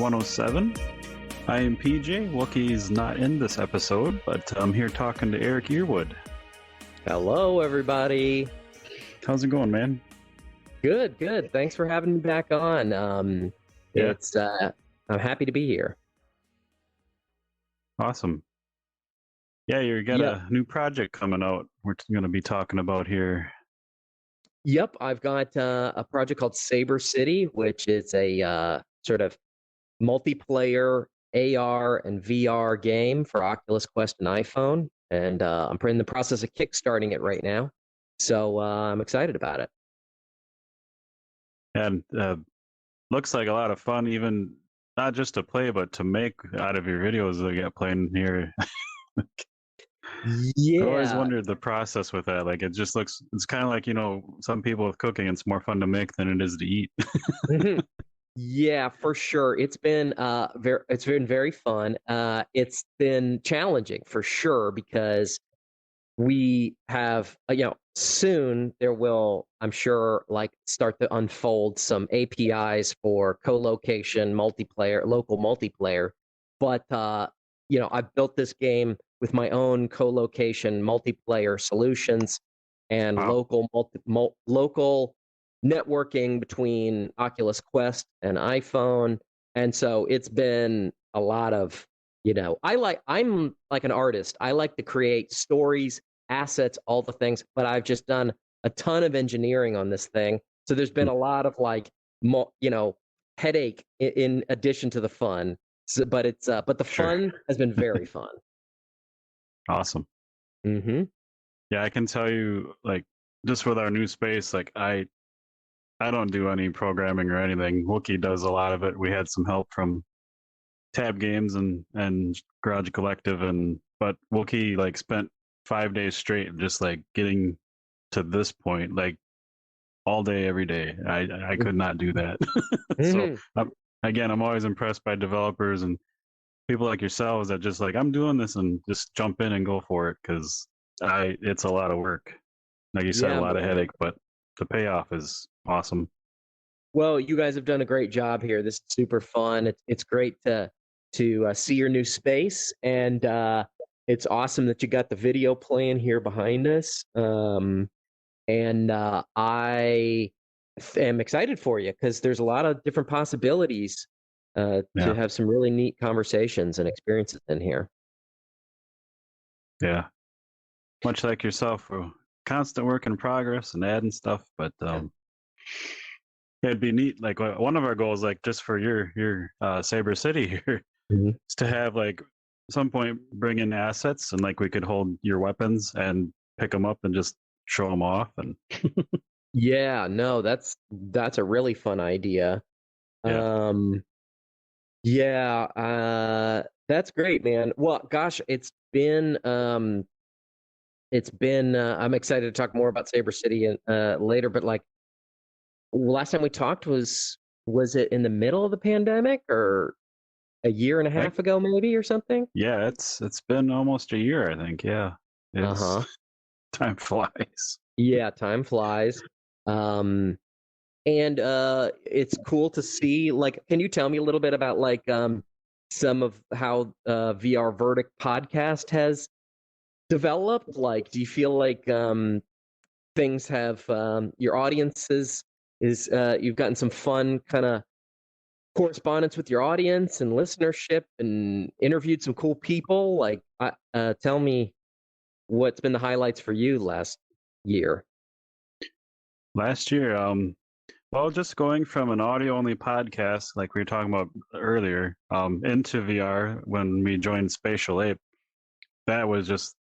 107. I am PJ. Wookie's not in this episode, but I'm here talking to Eric Yearwood. Hello, everybody. How's it going, man? Good. Thanks for having me back on. Yeah. I'm happy to be here. Awesome. Yeah, you got a new project coming out we're going to be talking about here. Yep, I've got a project called Saber City, which is a sort of multiplayer AR and VR game for Oculus Quest and iPhone, and I'm in the process of kickstarting it right now, so I'm excited about it. And looks like a lot of fun, even not just to play, but to make out of your videos that get playing here. Yeah, I always wondered the process with that. Like, it just looks, it's kind of like, some people with cooking, it's more fun to make than it is to eat. Yeah, for sure. It's been very fun. It's been challenging for sure because we have soon there will, I'm sure, start to unfold some APIs for co-location multiplayer, local multiplayer. But I've built this game with my own co-location multiplayer solutions and local networking between Oculus Quest and iPhone. And so it's been a lot of, I'm like an artist. I like to create stories, assets, all the things, but I've just done a ton of engineering on this thing. So there's been a lot of headache in addition to the fun. So, but the fun has been very fun. Awesome. Mm-hmm. Yeah, I can tell you, just with our new space, I don't do any programming or anything. Wookie does a lot of it. We had some help from Tab Games and Garage Collective, but Wookie spent 5 days straight just getting to this point, all day, every day. I could not do that. So again, I'm always impressed by developers and people like yourselves that just I'm doing this and just jump in and go for it, because it's a lot of work. Like you said, a lot of headache, but the payoff is awesome. Well, you guys have done a great job here. This is super fun. It's great to see your new space, and it's awesome that you got the video playing here behind us. I am excited for you because there's a lot of different possibilities to have some really neat conversations and experiences in here. Yeah, much like yourself, we're constant work in progress and adding stuff, but it'd be neat. One of our goals, just for your Saber City here, is to have at some point bring in assets, and we could hold your weapons and pick them up and just show them off. And yeah, no, that's a really fun idea. That's great, man. Well, gosh, it's been I'm excited to talk more about Saber City later, but last time we talked was it in the middle of the pandemic or a year and a half ago maybe, or something? Yeah, it's been almost a year, I think. Yeah. Time flies. Yeah, time flies. And it's cool to see, can you tell me a little bit about some of how VR Verdict podcast has developed? Do you feel things have your audiences you've gotten some fun kind of correspondence with your audience and listenership and interviewed some cool people? Tell me what's been the highlights for you last year. Last year, well, just going from an audio-only podcast, like we were talking about earlier, into VR when we joined Spatial Ape, that was just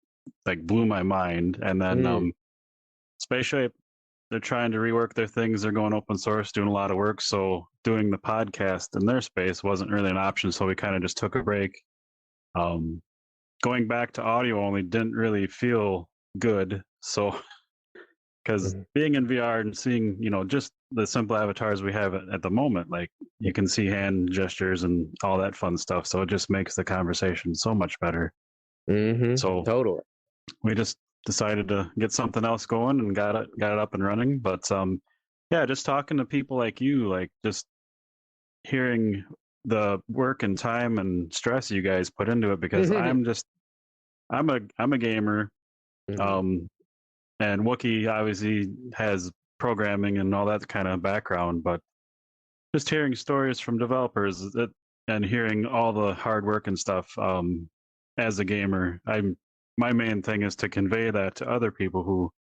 blew my mind. And then Spatial Ape, they're trying to rework their things. They're going open source, doing a lot of work. So doing the podcast in their space wasn't really an option. So we kind of just took a break. Going back to audio only didn't really feel good. So, because being in VR and seeing, just the simple avatars we have at the moment. Like you can see hand gestures and all that fun stuff. So it just makes the conversation so much better. So Totally. we just decided to get something else going and got it up and running. But yeah, just talking to people like you, like just hearing the work and time and stress you guys put into it, because I'm a gamer. Mhm. Um, and Wookie obviously has programming and all that kind of background, but just hearing stories from developers and hearing all the hard work and stuff, as a gamer, my main thing is to convey that to other people who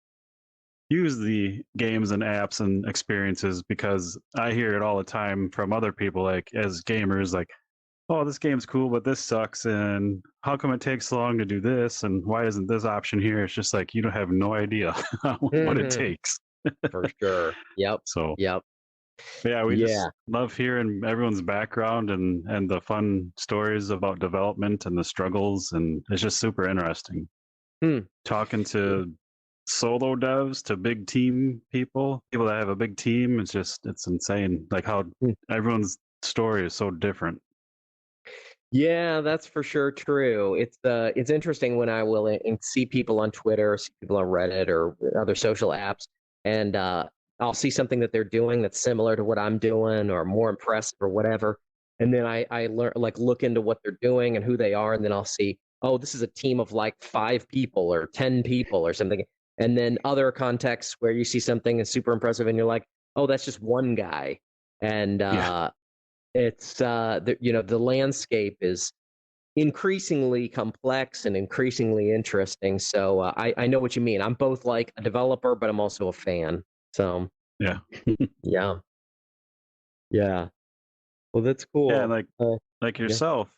use the games and apps and experiences, because I hear it all the time from other people, like as gamers, like, oh, this game's cool, but this sucks, and how come it takes so long to do this, and why isn't this option here? It's just like you don't have no idea what it Mhm. takes. For sure. Yep. So Yep. yeah, we just Yeah. love hearing everyone's background and the fun stories about development and the struggles, and it's just super interesting Hmm. talking to solo devs to big team people that have a big team. It's insane, like how Hmm. everyone's story is so different. Yeah, that's for sure true. It's interesting when I will see people on Twitter, see people on Reddit or other social apps, and I'll see something that they're doing that's similar to what I'm doing or more impressive or whatever. And then I learn, like, look into what they're doing and who they are, and then I'll see, oh, this is a team of like 5 people or 10 people or something. And then other contexts where you see something is super impressive and you're like, oh, that's just one guy. And Yeah. it's the landscape is increasingly complex and increasingly interesting. So I know what you mean. I'm both like a developer, but I'm also a fan. So Yeah. yeah, yeah. Well, that's Yeah, cool. like Yeah. yourself,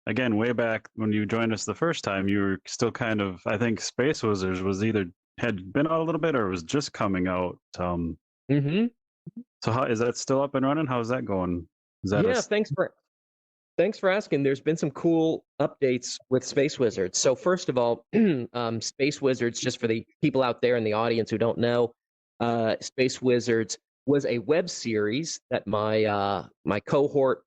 again, way back when you joined us the first time, you were still kind of, I think Space Wizards was either had been out a little bit or was just coming out. Hmm. So how is that still up and running? How's that going? Is that Yeah. Thanks for asking. There's been some cool updates with Space Wizards. So first of all, Space Wizards, just for the people out there in the audience who don't know, Space Wizards was a web series that my cohort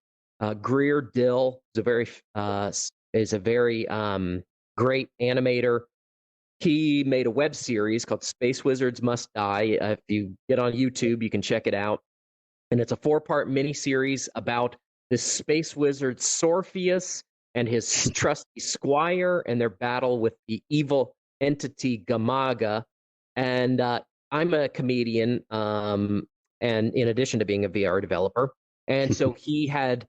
Greer Dill is a very great animator. He made a web series called Space Wizards Must Die. If you get on YouTube, you can check it out, and it's a 4-part miniseries about this space wizard Sorpheus and his trusty squire and their battle with the evil entity Gamaga. And I'm a comedian, and in addition to being a VR developer, and so he had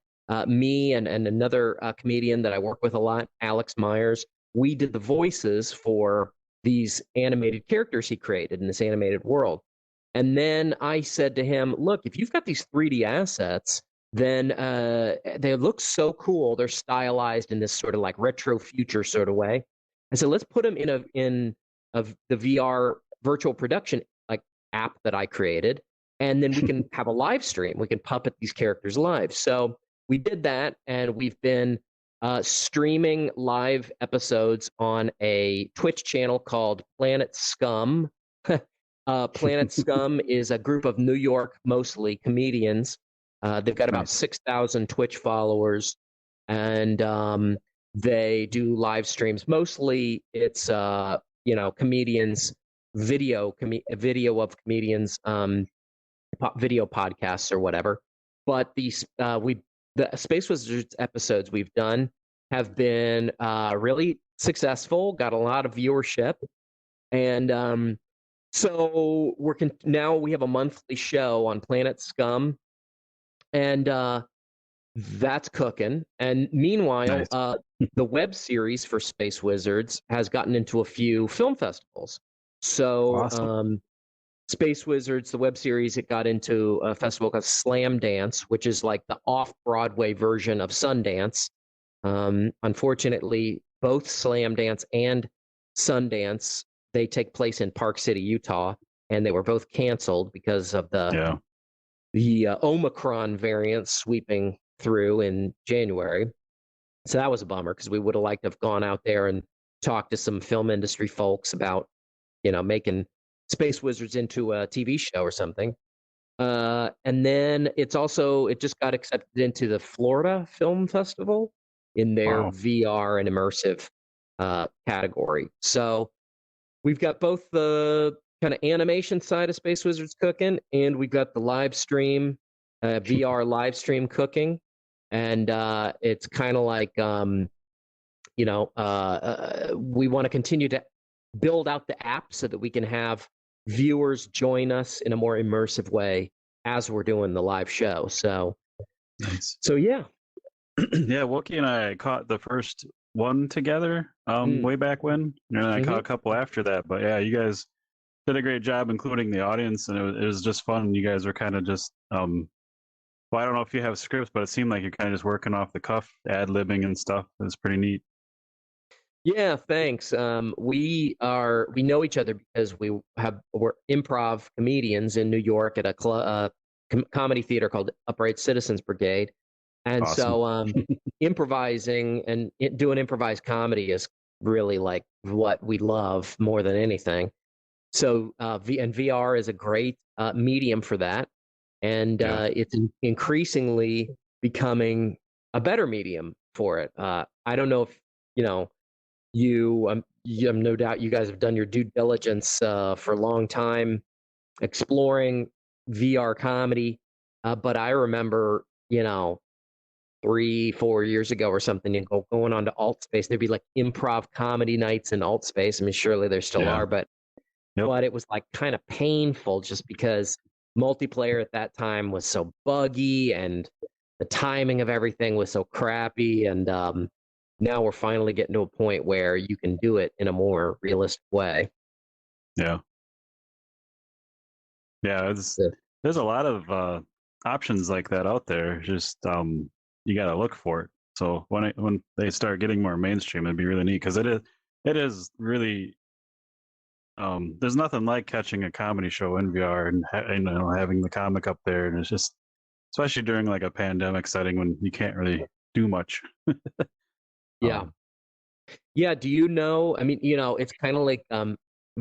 me and another comedian that I work with a lot, Alex Myers. We did the voices for these animated characters he created in this animated world. And then I said to him, look, if you've got these 3D assets, then they look so cool. They're stylized in this sort of like retro future sort of way. I said, let's put them in the VR virtual production like app that I created, and then we can have a live stream. We can puppet these characters live. So we did that, and we've been streaming live episodes on a Twitch channel called Planet Scum. Planet Scum is a group of New York, mostly comedians. They've got about Nice. 6,000 Twitch followers, and they do live streams. Mostly, it's comedians, video of comedians, video podcasts or whatever. But the Space Wizards episodes we've done have been really successful. Got a lot of viewership, and so now we have a monthly show on Planet Scum, and that's cooking. And meanwhile, Nice. the web series for Space Wizards has gotten into a few film festivals. So Awesome. Space Wizards, the web series, it got into a festival called Slam Dance, which is like the off-Broadway version of Sundance. Unfortunately, both Slam Dance and Sundance, they take place in Park City, Utah, and they were both canceled because of the Yeah. Omicron variant sweeping through in January. So that was a bummer because we would have liked to have gone out there and talked to some film industry folks about, making Space Wizards into a TV show or something. And then it just got accepted into the Florida Film Festival in their Wow. VR and immersive category. So we've got both the kind of animation side of Space Wizards cooking, and we've got the live stream, VR live stream cooking. And it's kind of like, we want to continue to build out the app so that we can have viewers join us in a more immersive way as we're doing the live show. Nice. So yeah. Yeah, Wookie and I caught the first one together Mm, way back when, and I caught hmm a couple after that. But yeah, you guys did a great job including the audience, and it was just fun. You guys were kind of just well, I don't know if you have scripts, but it seemed like you're kind of just working off the cuff, ad-libbing and stuff. It was pretty neat. Yeah, thanks. We know each other because we're improv comedians in New York at a comedy theater called Upright Citizens Brigade, and Awesome. so improvising and doing improvised comedy is really like what we love more than anything. So VR is a great medium for that, and Yeah. it's increasingly becoming a better medium for it. I don't know if you know no doubt you guys have done your due diligence for a long time exploring VR comedy. But I remember, 3, 4 years ago or something, going on to alt space. There'd be like improv comedy nights in alt space. I mean, surely there still Yeah. are, but Yep. it was like kind of painful just because multiplayer at that time was so buggy and the timing of everything was so crappy. And now we're finally getting to a point where you can do it in a more realistic way. Yeah. Yeah. So, There's a lot of options like that out there. Just you got to look for it. So when they start getting more mainstream, it'd be really neat because it is really there's nothing like catching a comedy show in VR and having the comic up there, and it's just especially during like a pandemic setting when you can't really do much. yeah. Um, Yeah. Do you know? I mean, it's kind of like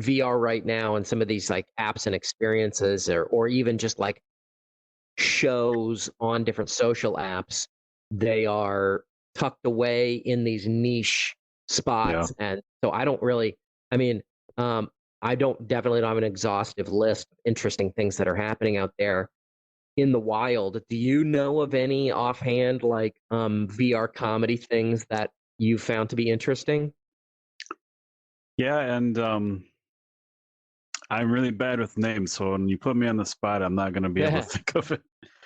VR right now and some of these like apps and experiences or even just like shows on different social apps, they are tucked away in these niche yeah, spots. And so I mean, um, I definitely don't have an exhaustive list of interesting things that are happening out there in the wild. Do you know of any offhand, like VR comedy things that you found to be interesting? yeah, and I'm really bad with names, so when you put me on the spot, I'm not going to be able to think of it.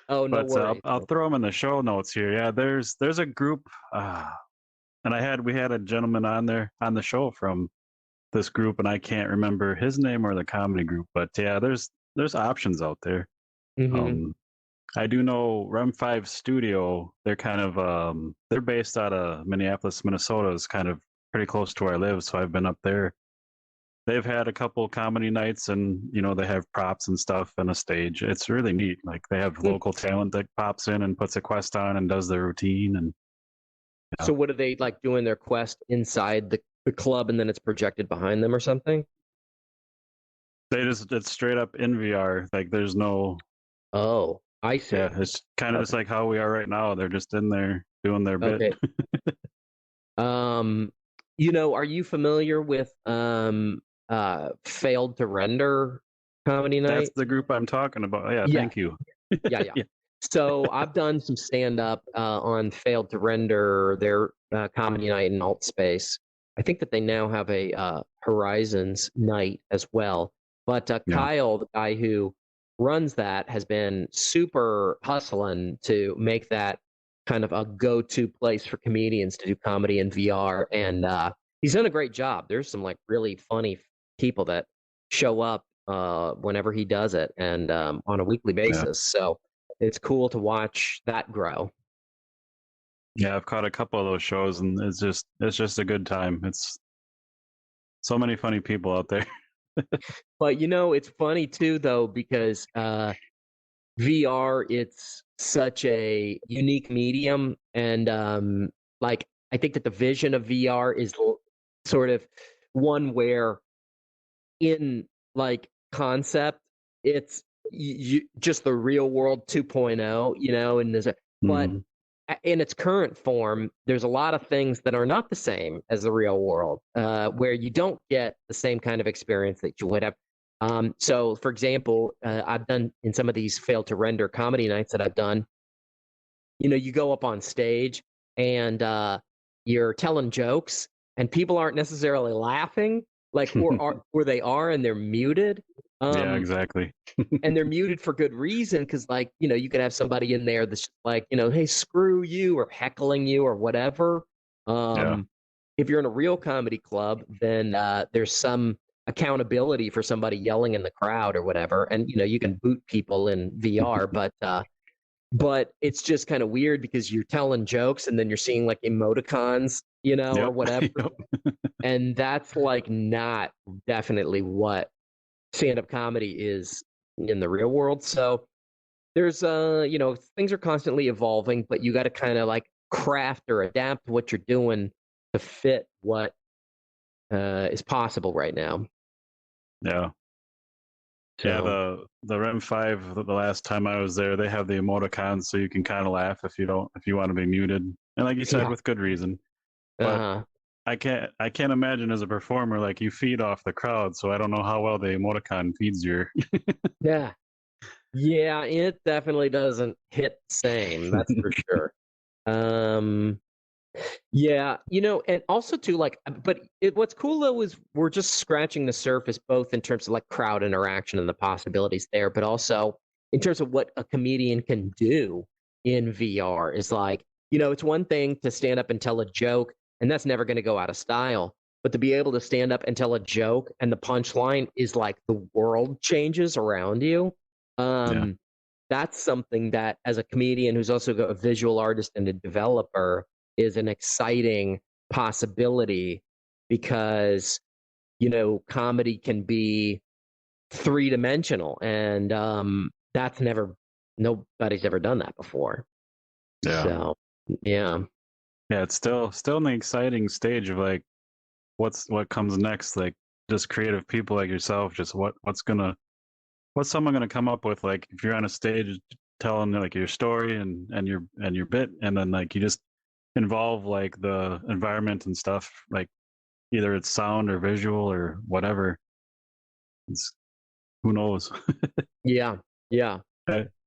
Oh, no But worries. I'll throw them in the show notes here. Yeah, there's a group, and we had a gentleman on there on the show from this group, and I can't remember his name or the comedy group, but yeah, there's options out there. Hmm. Um, I do know Rem 5 Studio. They're kind of they're based out of Minneapolis, Minnesota. Is kind of pretty close to where I live, so I've been up there. They've had a couple comedy nights, and they have props and stuff and a stage. It's really neat. Like they have local talent that pops in and puts a quest on and does their routine, and yeah, So what are they like doing their quest inside the club and then it's projected behind them or something? it's straight up in VR. Like there's no Oh, I yeah, see. it's kind of just Okay. like how we are right now. They're just in there doing their bit. Okay. Um, are you familiar with failed to render comedy That's night? the group I'm talking about. Yeah, Yeah, thank you. yeah, yeah. Yeah, So I've done some stand up on failed to render their comedy night in alt space. I think that they now have a Horizons night as well. But yeah, Kyle, the guy who runs that, has been super hustling to make that kind of a go-to place for comedians to do comedy in VR, and he's done a great job. There's some like really funny people that show up whenever he does it, and on a weekly yeah. basis. So it's cool to watch that grow. Yeah, I've caught a couple of those shows, and it's just a good time. It's so many funny people out there. But it's funny too, though, because VR, it's such a unique medium, and like I think that the vision of VR is sort of one where, in like concept, it's just the real world 2.0, and but Hmm. in its current form, there's a lot of things that are not the same as the real world, where you don't get the same kind of experience that you would have. So, for example, I've done in some of these fail to render comedy nights that I've done. You go up on stage and you're telling jokes, and people aren't necessarily laughing, like or they are, and they're muted. Yeah, Um, exactly. and they're muted for good reason because like you could have somebody in there that's like hey screw you or heckling you or whatever. Yeah. If you're in a real comedy club, then there's some accountability for somebody yelling in the crowd or whatever, and you can boot people in VR, but it's just kind of weird because you're telling jokes and then you're seeing like emoticons, or Yep. whatever, Yep. and that's like not definitely what stand-up comedy is in the real world. So there's things are constantly evolving, but you got to kind of like craft or adapt what you're doing to fit what is possible right now. Yeah. Yeah, So the REM 5, the last time I was there, they have the emoticons so you can kind of laugh if you want to be muted. And like you said, yeah. with good reason. But Uh-huh. I can't imagine as a performer, like, you feed off the crowd, so I don't know how well the emoticon feeds your. Yeah. Yeah, it definitely doesn't hit the same, that's for sure. Um Yeah, and also too, like, but what's cool though is we're just scratching the surface, both in terms of like crowd interaction and the possibilities there, but also in terms of what a comedian can do in VR. Is like, it's one thing to stand up and tell a joke, and that's never going to go out of style. But to be able to stand up and tell a joke, and the punchline is like the world changes around you. Yeah. Um, that's something that, as a comedian who's also a visual artist and a developer, is an exciting possibility because comedy can be three-dimensional, and that's never nobody's ever done that before. Yeah. So yeah. Yeah, it's still in the exciting stage of like what comes next, like just creative people like yourself, just what's someone gonna come up with, like if you're on a stage telling like your story and your bit, and then like you just involve like the environment and stuff, like either it's sound or visual or whatever. It's who knows. Yeah. Yeah.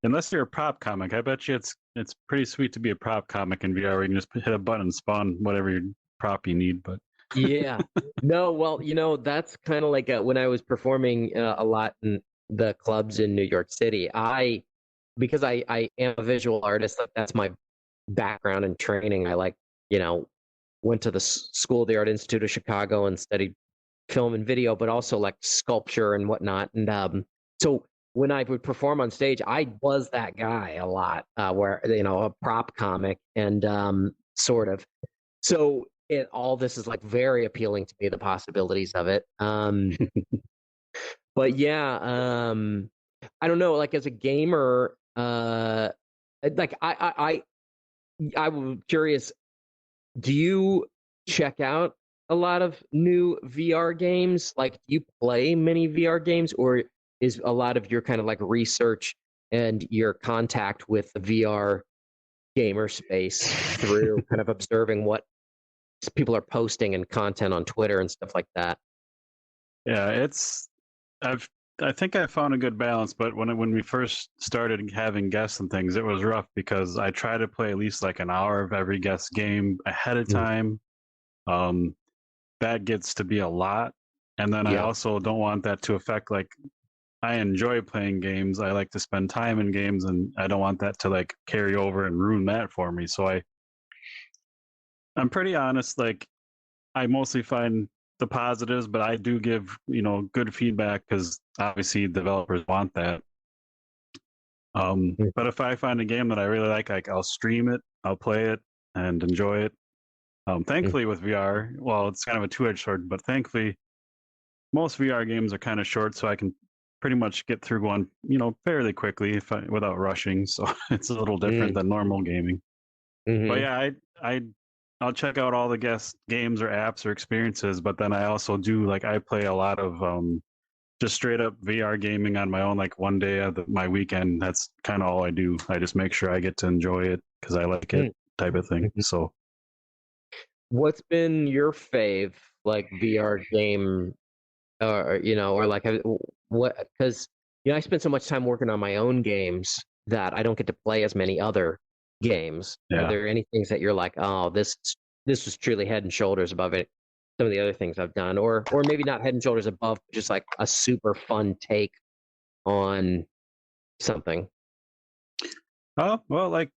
Unless you're a prop comic, I bet you it's pretty sweet to be a prop comic in VR where you can just hit a button and spawn whatever prop you need. But Yeah. No, well, that's kind of like when I was performing a lot in the clubs in New York City. Because I am a visual artist, that's my background and training. I like, you know, went to the School of the Art Institute of Chicago and studied film and video, but also like sculpture and whatnot. And so when I would perform on stage, I was that guy a lot, where a prop comic and sort of. So all this is like very appealing to me, the possibilities of it. But yeah, I don't know. Like as a gamer, like I'm curious. Do you check out a lot of new VR games? Like, do you play many VR games, or is a lot of your kind of like research and your contact with the VR gamer space through kind of observing what people are posting and content on Twitter and stuff like that? yeah, I've I think I found a good balance, but when we first started having guests and things, it was rough because I try to play at least like an hour of every guest game ahead of Mm. time. Um, that gets to be a lot, and then I Yeah. also don't want that to affect, like, I enjoy playing games. I like to spend time in games, and I don't want that to like carry over and ruin that for me. So I'm pretty honest. Like, I mostly find the positives, but I do give good feedback because obviously developers want that. Mm. But if I find a game that I really like I'll stream it, I'll play it, and enjoy it. Mm. Thankfully, with VR, well, it's kind of a two-edged sword, but thankfully, most VR games are kind of short, so I can pretty much get through one, fairly quickly without rushing. So it's a little different Mm. than normal gaming. But Hmm. yeah, I I'll check out all the guest games or apps or experiences, but then I also do, like, I play a lot of just straight up VR gaming on my own, like one day of my weekend. That's kind of all I do. I just make sure I get to enjoy it because I like it, Mm, type of thing. mhm. So, What's been your fave like VR game, or or like what? Because I spend so much time working on my own games that I don't get to play as many other games. Are yeah. there any things that you're like, oh, this was truly head and shoulders above it, some of the other things I've done, or maybe not head and shoulders above, but just like a super fun take on something? Oh, well, like,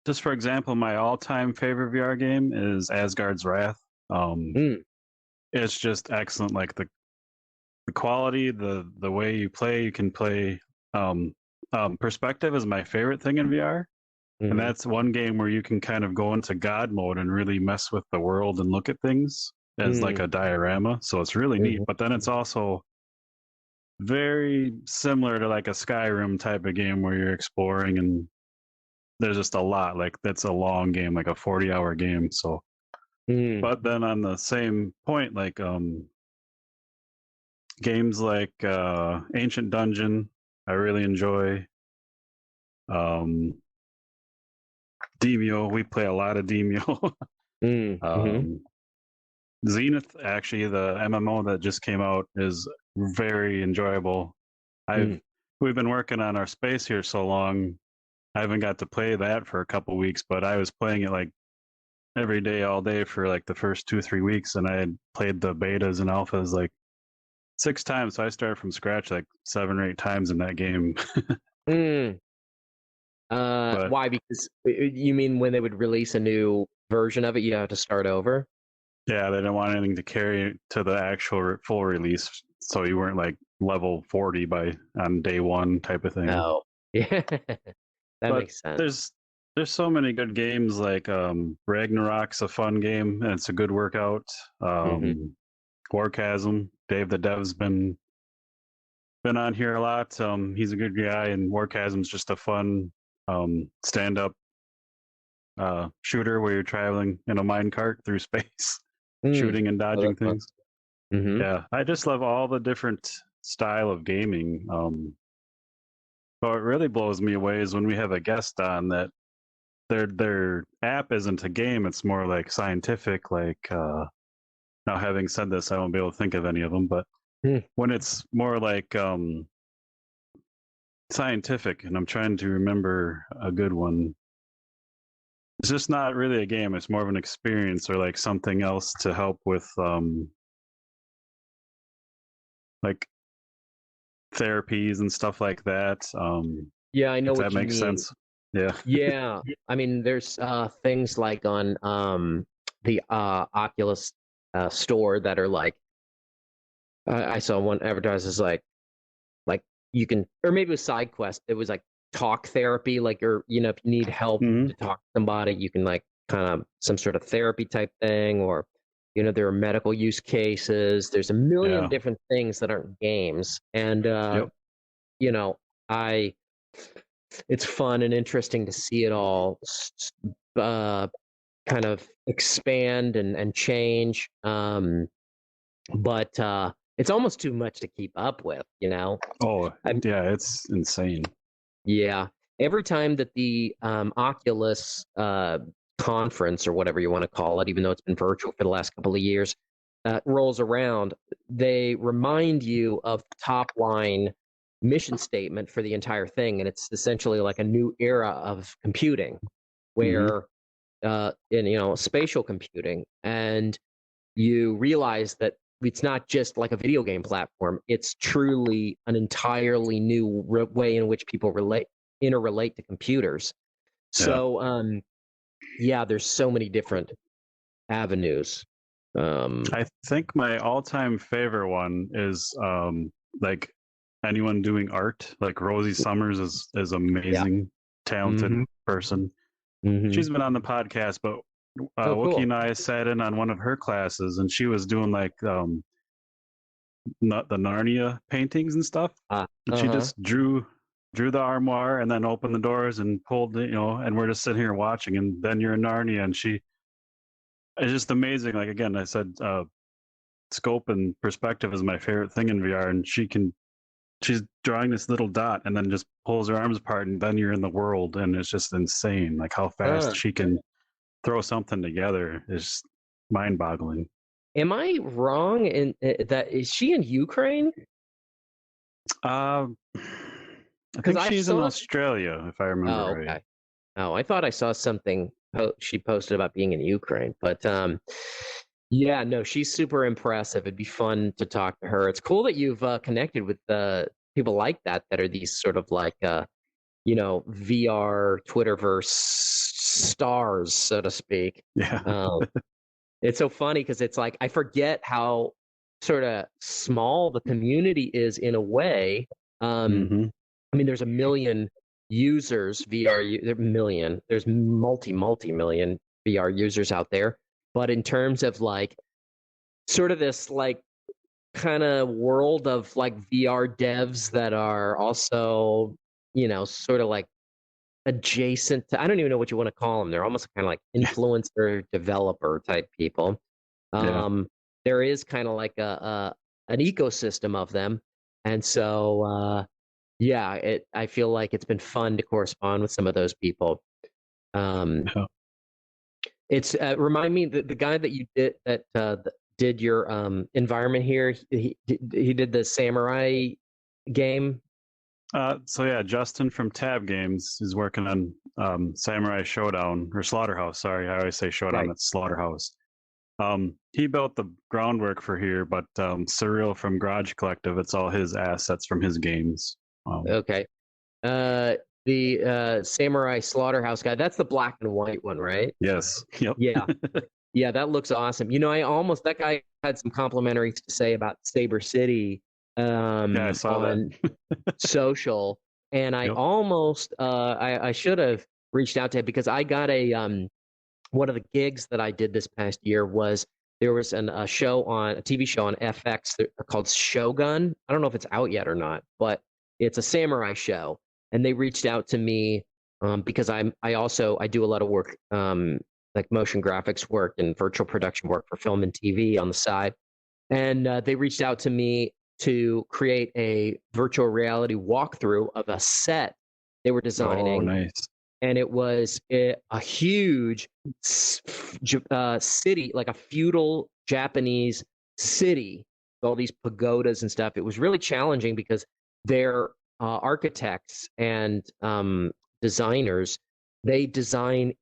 just for example, my all-time favorite VR game is Asgard's Wrath. Um, Mm, it's just excellent. Like the quality, the way you play, you can play. Um, Perspective is my favorite thing in VR, and hmm that's one game where you can kind of go into God mode and really mess with the world and look at things as like mm, a diorama. So it's really neat. hmm But then it's also very similar to like a Skyrim type of game where you're exploring and there's just a lot. Like that's a long game, like a 40-hour game. So, mm, but then on the same point, like games like Ancient Dungeon, I really enjoy. Um, Demio, we play a lot of Demio. mm, hmm um, Zenith, actually, the MMO that just came out is very enjoyable. I've mm, We've been working on our space here so long. I haven't got to play that for a couple weeks, but I was playing it like every day, all day for like the first 2 3 weeks, and I had played the betas and alphas like 6 times. So I started from scratch like 7 or 8 times in that game. mm. But Why? Because you mean when they would release a new version of it, you have to start over? yeah, they didn't want anything to carry to the actual full release, so you weren't like level 40 by on day one type of thing. Oh, yeah, that But makes sense. there's so many good games like Ragnarok's a fun game and it's a good workout. Hmm Warchasm, Dave the Dev's been on here a lot. He's a good guy, and Warchasm's just a fun stand up shooter where you're traveling in a minecart through space, Mm. shooting and Oh, dodging that's fun. things. Hmm Yeah, I just love all the different style of gaming. What really blows me away is when we have a guest on that their app isn't a game; it's more like scientific. Like now, having said this, I won't be able to think of any of them, but Mm. when it's more like scientific, and I'm trying to remember a good one. It's just not really a game. It's more of an experience or like something else to help with like therapies and stuff like that. Yeah, I know If that what you makes mean. sense. Yeah. Yeah, I mean, there's things like on the Oculus store that are like, I saw one advertised as like you can, or maybe it was side quest, it was like talk therapy, like, or if you need help hmm to talk to somebody, you can like kind of some sort of therapy type thing, or there are medical use cases, there's a million Yeah. different things that aren't games. And Yep. you know I it's fun and interesting to see it all uh kind of expand and change, but it's almost too much to keep up with. Oh, I yeah. It's insane. Yeah. Every time that the Oculus conference, or whatever you want to call it, even though it's been virtual for the last couple of years, rolls around, they remind you of the top line mission statement for the entire thing. And it's essentially like a new era of computing hmm where, in, spatial computing. And you realize that it's not just like a video game platform. It's truly an entirely new way in which people interrelate to computers. Yeah. So, yeah, there's so many different avenues. Um, I think my all-time favorite one is like anyone doing art. Like Rosie Summers is yeah. amazing, talented hmm person. hmm She's been on the podcast, but Oh, Wookie cool. and I sat in on one of her classes, and she was doing like not the Narnia paintings and stuff. And she Uh-huh. just drew the armoire and then opened the doors and pulled it, and we're just sitting here watching. And then you're in Narnia, and she it's just amazing. Like again, I said, scope and perspective is my favorite thing in VR, and she can she's drawing this little dot and then just pulls her arms apart, and then you're in the world, and it's just insane. Like how fast Uh, she can throw something together is mind-boggling. am I wrong in that is she in Ukraine? I Because think I she's in saw. Australia, if I remember Oh, right. okay. Oh, I thought I saw something she posted about being in Ukraine, but yeah, no, she's super impressive. It'd be fun to talk to her. It's cool that you've connected with people like that that are these sort of like VR Twitterverse stars, so to speak. Yeah. Um, it's so funny because it's like I forget how sort of small the community is in a way. Um, Hmm. I mean, there's a million users VR. There million. There's multi million VR users out there. But in terms of like sort of this like kind of world of like VR devs that are also sort of like adjacent to, I don't even know what you want to call them. They're almost kind of like influencer developer type people. Yeah. Um, there is kind of like a an ecosystem of them, and so yeah, I feel like it's been fun to correspond with some of those people. Um, Yeah. it's remind me the guy that you did did your environment here. He did the samurai game. So yeah, Justin from Tab Games is working on Samurai Showdown or Slaughterhouse. Sorry, I always say Showdown. Right. It's Slaughterhouse. He built the groundwork for here, but Surreal from Garage Collective, it's all his assets from his games. Okay. Uh, the samurai slaughterhouse guy. That's the black and white one, right? Yes. Yep. Yeah. Yeah, that looks awesome. I almost that guy had some complimentary to say about Saber City Yeah, I saw that. on social, and I Yep. almost I should have reached out to him because I got a one of the gigs that I did this past year was there was a show on a TV show on FX called Shogun. I don't know if it's out yet or not, but it's a samurai show, and they reached out to me because I do a lot of work like motion graphics work and virtual production work for film and TV on the side, and they reached out to me to create a virtual reality walkthrough of a set they were Oh, designing, nice. and it was a huge city, like a feudal Japanese city, with all these pagodas and stuff. It was really challenging because their architects and designers, they design,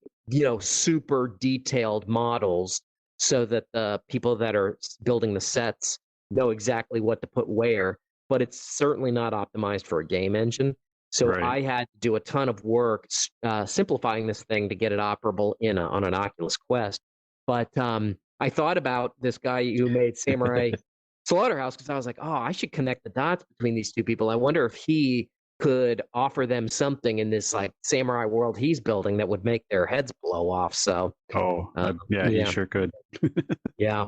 super detailed models so that the people that are building the sets know exactly what to put where, but it's certainly not optimized for a game engine. So Right. I had to do a ton of work simplifying this thing to get it operable on an Oculus Quest. But I thought about this guy who made Samurai Slaughterhouse because I was like, oh, I should connect the dots between these two people. I wonder if he could offer them something in this like samurai world he's building that would make their heads blow off. So Oh, yeah, he yeah, sure could. yeah.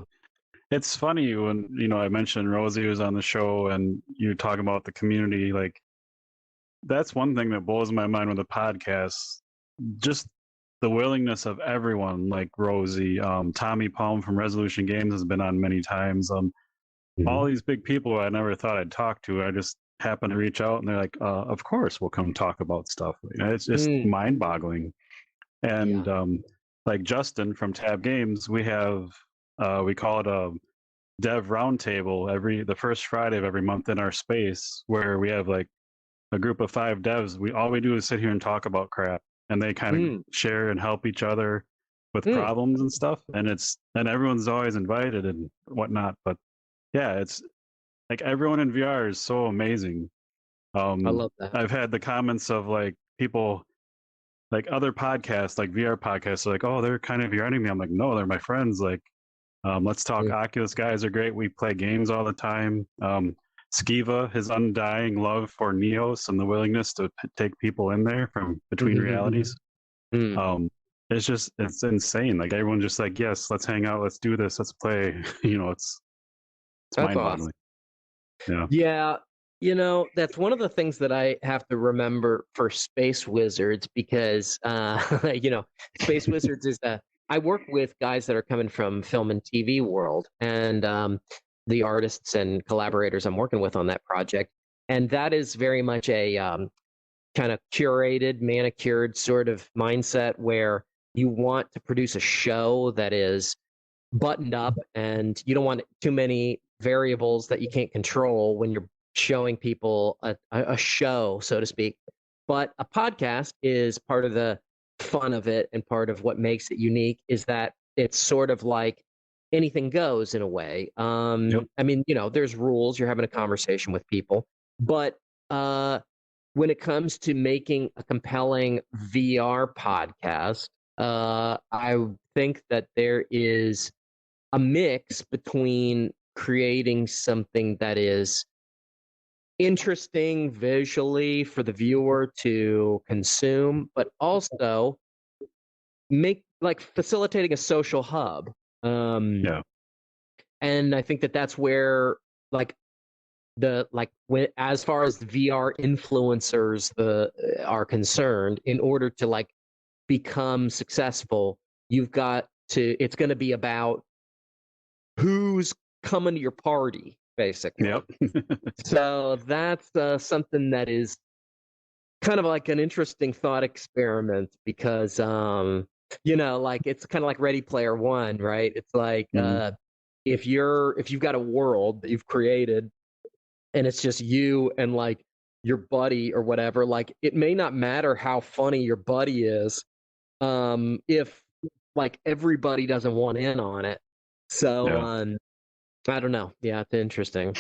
It's funny when, I mentioned Rosie was on the show and you talk about the community. Like, that's one thing that blows my mind with the podcast. Just the willingness of everyone, like Rosie, Tommy Palm from Resolution Games has been on many times. All Mhm. these big people I never thought I'd talk to, I just happen to reach out and they're like, of course we'll come talk about stuff. It's just Mm, mind boggling. And yeah. like Justin from Tab Games, we have, we call it a dev roundtable the first Friday of every month in our space where we have like a group of 5 devs. All we do is sit here and talk about crap, and they kind of Mm, share and help each other with mm. problems and stuff. And everyone's always invited and whatnot. But yeah, it's like everyone in VR is so amazing. I love that. I've had the comments of like people like other podcasts, like VR podcasts, are like, oh, they're kind of your enemy. I'm like, no, they're my friends. Like, let's talk. Mm, Oculus guys are great. We play games all the time. Skiva, his undying love for Neos and the willingness to take people in there from between realities. mm. Um, it's insane. Like everyone's just like, yes, let's hang out, let's do this, let's play. It's That's mind awesome. boggling. Yeah. Yeah, that's one of the things that I have to remember for Space Wizards because Space Wizards is I work with guys that are coming from film and TV world and the artists and collaborators I'm working with on that project. and that is very much a kind of curated, manicured sort of mindset where you want to produce a show that is buttoned up and you don't want too many variables that you can't control when you're showing people a show, so to speak. But a podcast is part of the fun of it, and part of what makes it unique is that it's sort of like anything goes in a way. Yep. I mean, there's rules, you're having a conversation with people, but when it comes to making a compelling VR podcast, I think that there is a mix between creating something that is interesting visually for the viewer to consume, but also facilitating a social hub. Yeah. And I think that that's where like when, as far as VR influencers are concerned, in order to become successful, it's going to be about who's coming to your party, basically. Yep. So that's something that is kind of like an interesting thought experiment, because it's kind of like Ready Player One, right? It's like if you've got a world that you've created and it's just you and your buddy or whatever, it may not matter how funny your buddy is, if everybody doesn't want in on it. So Yeah. I don't know. Yeah, it's interesting.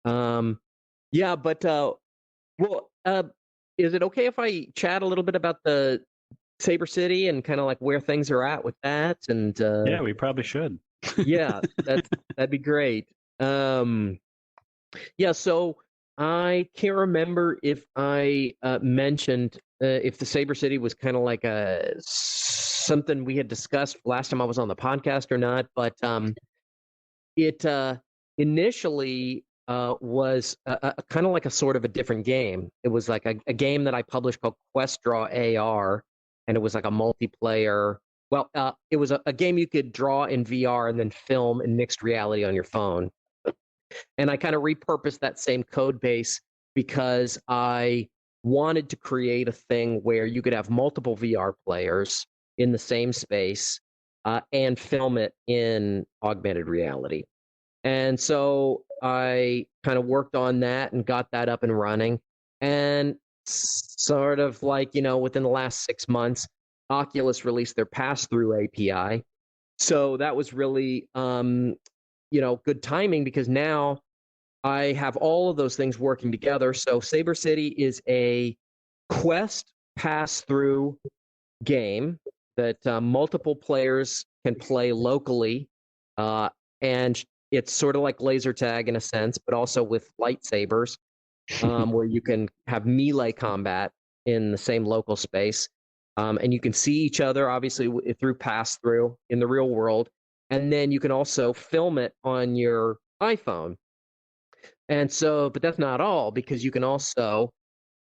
Yeah, but well, is it okay if I chat a little bit about the Saber City and kind of where things are at with that? And Yeah, we probably should. yeah, that'd be great. Yeah, so I can't remember if I mentioned if the Saber City was kind of like something we had discussed last time I was on the podcast or not, but it initially was kind of like a sort of a different game. It was like a game that I published called Quest Draw AR, and it was like a multiplayer. Well, it was a game you could draw in VR and then film in mixed reality on your phone. And I kind of repurposed that same code base because I wanted to create a thing where you could have multiple VR players in the same space and film it in augmented reality. And so I kind of worked on that and got that up and running. And sort of within the last 6 months, Oculus released their pass-through API. So that was really, good timing, because now I have all of those things working together. So Saber City is a quest pass-through game that multiple players can play locally, and it's sort of like laser tag in a sense, but also with lightsabers, where you can have melee combat in the same local space, and you can see each other obviously through pass through in the real world, and then you can also film it on your iPhone. And so, but that's not all, because you can also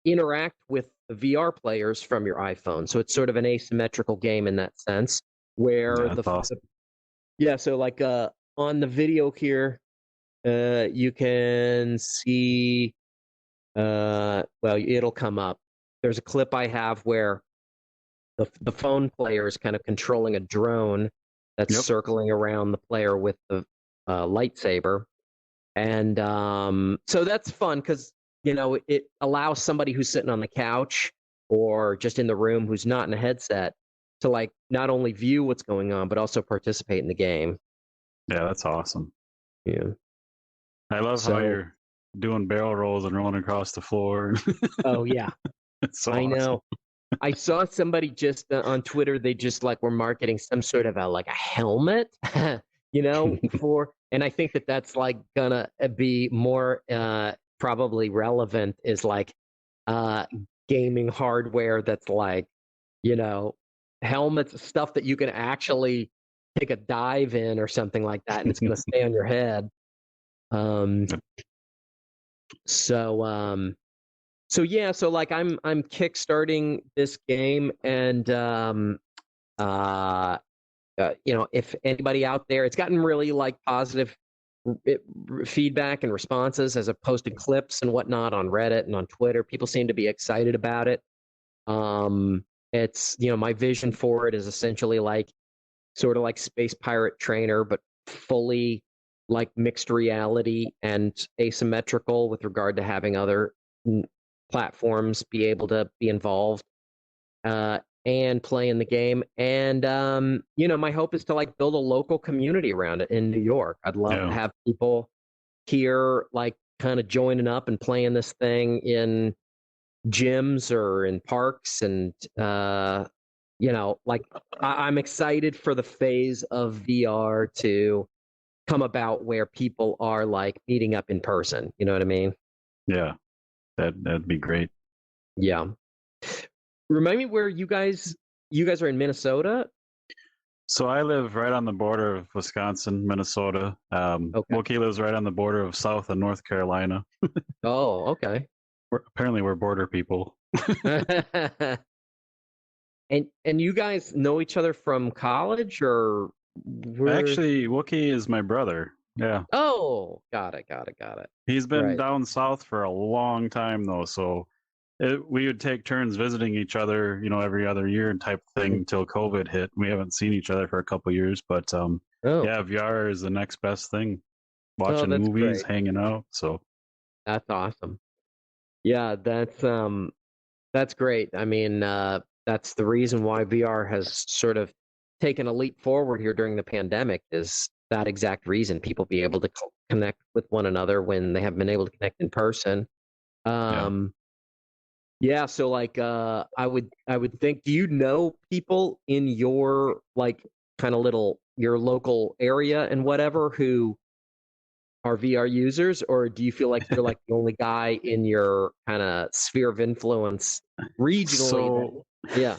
interact with the VR players from your iPhone. So it's sort of an asymmetrical game in that sense, where That's awesome. yeah, so on the video here, you can see well, it'll come up. There's a clip I have where the phone player is kind of controlling a drone that's circling around the player with the lightsaber. And so that's fun because, it allows somebody who's sitting on the couch or just in the room who's not in a headset to not only view what's going on, but also participate in the game. Yeah, that's awesome. Yeah. I love how you're doing barrel rolls and rolling across the floor. Oh, yeah. It's so I awesome. know. I saw somebody just on Twitter, they just were marketing some sort of a helmet, and I think that that's gonna be more probably relevant is gaming hardware that's helmets, stuff that you can actually take a dive in or something like that, and it's gonna stay on your head. So yeah, so I'm kickstarting this game, and if anybody out there, it's gotten really positive feedback and responses as I've posted clips and whatnot on Reddit and on Twitter. People seem to be excited about it. It's, my vision for it is essentially like sort of like Space Pirate Trainer, but fully like mixed reality and asymmetrical with regard to having other platforms be able to be involved and play in the game. And my hope is to like build a local community around it in New York. I'd love to Yeah. have people here like kind of joining up and playing this thing in gyms or in parks and like I'm excited for the phase of VR to come about where people are like meeting up in person. You know what I mean? Yeah. That'd be great. Yeah. Remind me where you guys are in Minnesota? So I live right on the border of Wisconsin, Minnesota. Okay. Wookie lives right on the border of South and North Carolina. Oh, okay. Apparently, we're border people. And you guys know each other from college or were Actually, Wookie is my brother. Yeah. Oh, got it. He's been Right. down south for a long time, though. So we would take turns visiting each other, every other year and type thing Mm. until COVID hit. We haven't seen each other for a couple years, but Oh, yeah, VR is the next best thing. oh, Watching that's movies, great. hanging out. So That's awesome. Yeah, that's great. I mean, that's the reason why VR has sort of taken a leap forward here during the pandemic is that exact reason. People be able to connect with one another when they haven't been able to connect in person. yeah. Um, yeah, so like I would think, do you know people in your like kind of little your local area and whatever who are VR users, or do you feel like you're like the only guy in your kind of sphere of influence regionally that, So yeah,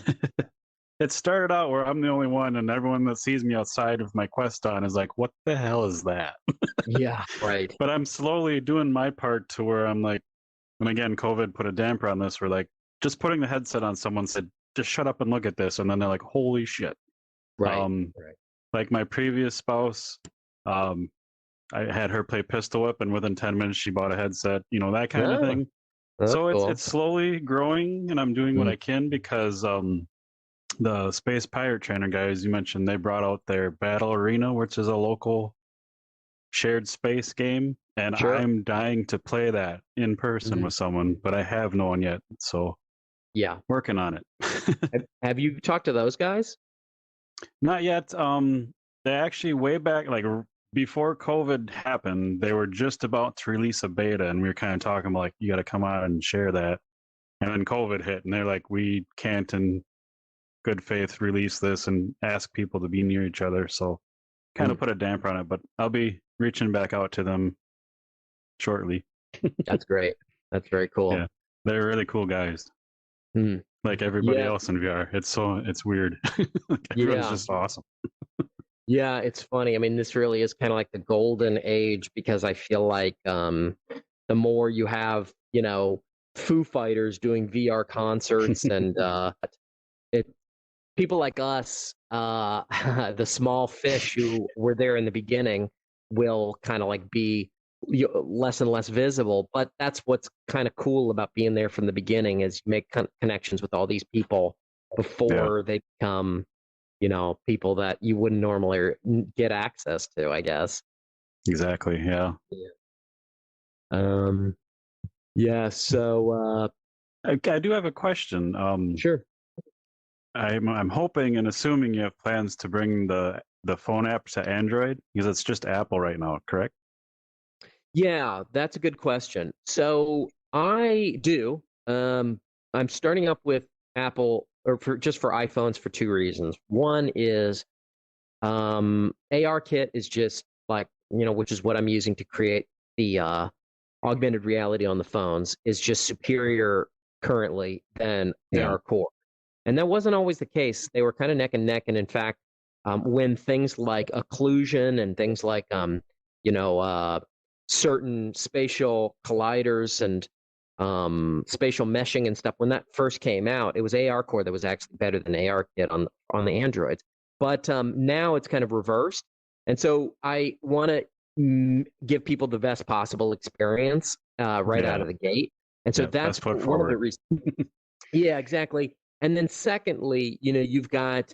it started out where I'm the only one, and everyone that sees me outside with my Quest on is like, "What the hell is that?" yeah, right. But I'm slowly doing my part to where I'm like, and again, COVID put a damper on this. Where like just putting the headset on, someone said, "Just shut up and look at this," and then they're like, "Holy shit!" Right, Um, right. like my previous spouse, um, I had her play pistol whip, and within 10 minutes, she bought a headset. That kind of Oh, thing. that's So it's cool. it's slowly growing, and I'm doing what Mm, I can because the Space Pirate Trainer guys you mentioned, they brought out their Battle Arena, which is a local shared space game, and sure. I'm dying to play that in person Mhm. with someone, but I have no one yet, so Yeah. working on it. Have you talked to those guys? Not yet. They actually way back, like before COVID happened, they were just about to release a beta, and we were kind of talking about like, you got to come out and share that. And then COVID hit, and they're like, we can't in good faith release this and ask people to be near each other. So kind of Mm, put a damper on it, but I'll be reaching back out to them shortly. that's great. That's very cool. Yeah, they're really cool guys. Mm, Like everybody yeah, else in VR, it's weird. Like everyone's yeah. just awesome. Yeah, it's funny. I mean, this really is kind of like the golden age because I feel like the more you have, Foo Fighters doing VR concerts and it people like us, the small fish who were there in the beginning will kind of like be less and less visible. But that's what's kind of cool about being there from the beginning is you make connections with all these people Yeah, before they become people that you wouldn't normally get access to, I guess. exactly. Yeah, Yeah. Um, yeah, so I do have a question. sure. I'm hoping and assuming you have plans to bring the phone app to Android because it's just Apple right now, correct? Yeah, that's a good question. So I do. I'm starting up with Apple or for iPhones for two reasons. One is AR is just like, which is what I'm using to create the augmented reality on the phones, is just superior currently than Yeah, AR Core. And that wasn't always the case. They were kind of neck and neck. And in fact, when things like occlusion and things like, you know, uh, certain spatial colliders and spatial meshing and stuff, when that first came out, it was AR Core that was actually better than AR Kit on the Androids. But now it's kind of reversed. And so I want to give people the best possible experience right out Yeah. of the gate. And so Yeah. that's Best foot one of the forward. reasons. Yeah, exactly. And then secondly, you've got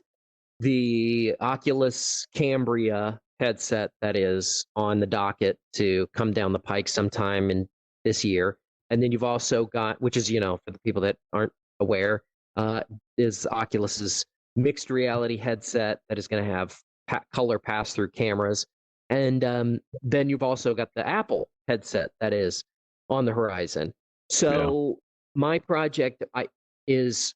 the Oculus Cambria headset that is on the docket to come down the pike sometime in this year. And then you've also got, which is, for the people that aren't aware, is Oculus's mixed reality headset that is going to have color pass through cameras. And then you've also got the Apple headset that is on the horizon. Yeah. So my project is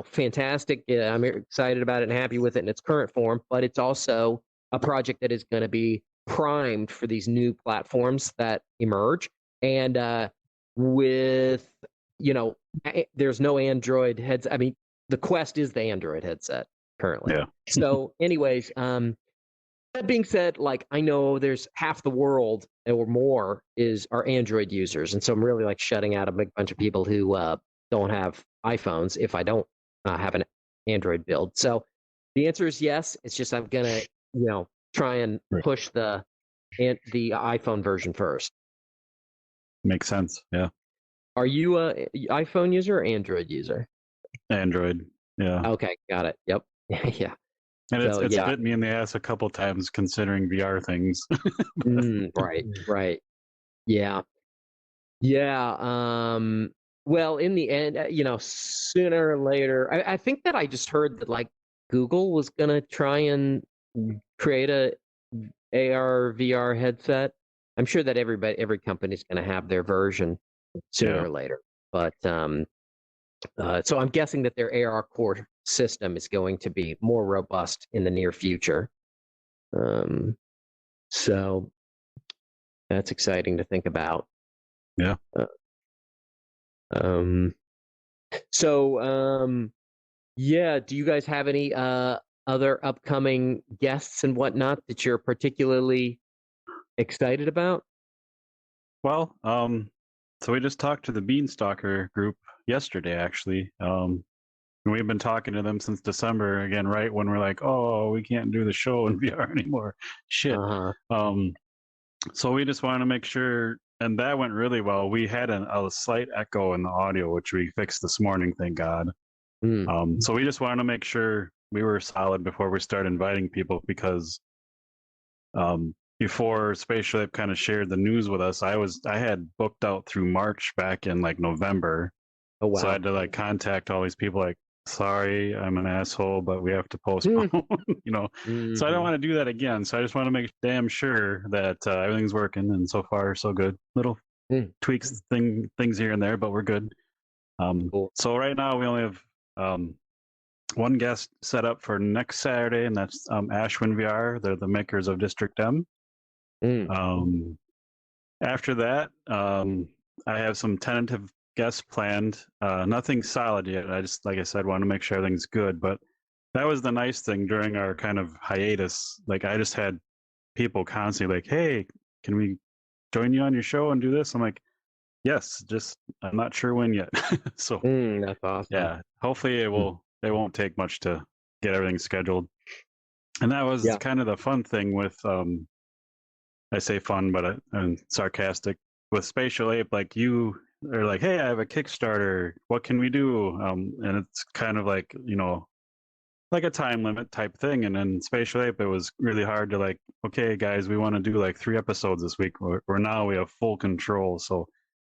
fantastic. Yeah, I'm excited about it and happy with it in its current form, but it's also a project that is going to be primed for these new platforms that emerge. And with, there's no Android heads. I mean, the Quest is the Android headset currently. Yeah. So, anyways, that being said, like I know there's half the world or more are Android users, and so I'm really like shutting out a big bunch of people who don't have iPhones if I don't have an Android build. So the answer is yes. It's just I'm gonna try and Right. push the iPhone version first. Makes sense. Yeah. Are you a iPhone user or Android user? Android. Yeah. Okay, got it. Yep. Yeah. And So it's yeah. bit me in the ass a couple times considering VR things. Right. Yeah. Yeah. Well, in the end, sooner or later, I think that I just heard that like Google was gonna try and create a AR VR headset. I'm sure that every company's gonna have their version sooner Yeah. or later. But so I'm guessing that their AR core system is going to be more robust in the near future. So that's exciting to think about. Yeah. Um, so, yeah, do you guys have any other upcoming guests and whatnot that you're particularly excited about? Well, so we just talked to the Beanstalker group yesterday, actually. And we've been talking to them since December again, right when we're like, oh, we can't do the show in VR anymore. Shit. Uh-huh. So we just wanted to make sure, and that went really well. We had a slight echo in the audio, which we fixed this morning, thank God. So we just wanted to make sure we were solid before we start inviting people because before Spaceship kind of shared the news with us, I had booked out through March back in like November. Oh wow. So I had to like contact all these people like, sorry, I'm an asshole, but we have to postpone, So I don't want to do that again. So I just want to make damn sure that everything's working, and so far so good. Little tweaks, things here and there, but we're good. Cool. So right now we only have one guest set up for next Saturday, and that's Ashwin VR. They're the makers of District M. After that, I have some tentative guests planned. Nothing solid yet. I just, like I said, want to make sure everything's good. But that was the nice thing during our kind of hiatus. Like I just had people constantly like, "Hey, can we join you on your show and do this?" I'm like, "Yes, just I'm not sure when yet." So That's awesome. yeah, hopefully it won't take much to get everything scheduled. And that was kind of the fun thing with I say fun, but I'm sarcastic with Spatial Ape. Like you are like, hey, I have a Kickstarter. What can we do? And it's kind of like like a time limit type thing. And then Spatial Ape, it was really hard to like, okay, guys, we want to do like 3 episodes this week. Where now we have full control, so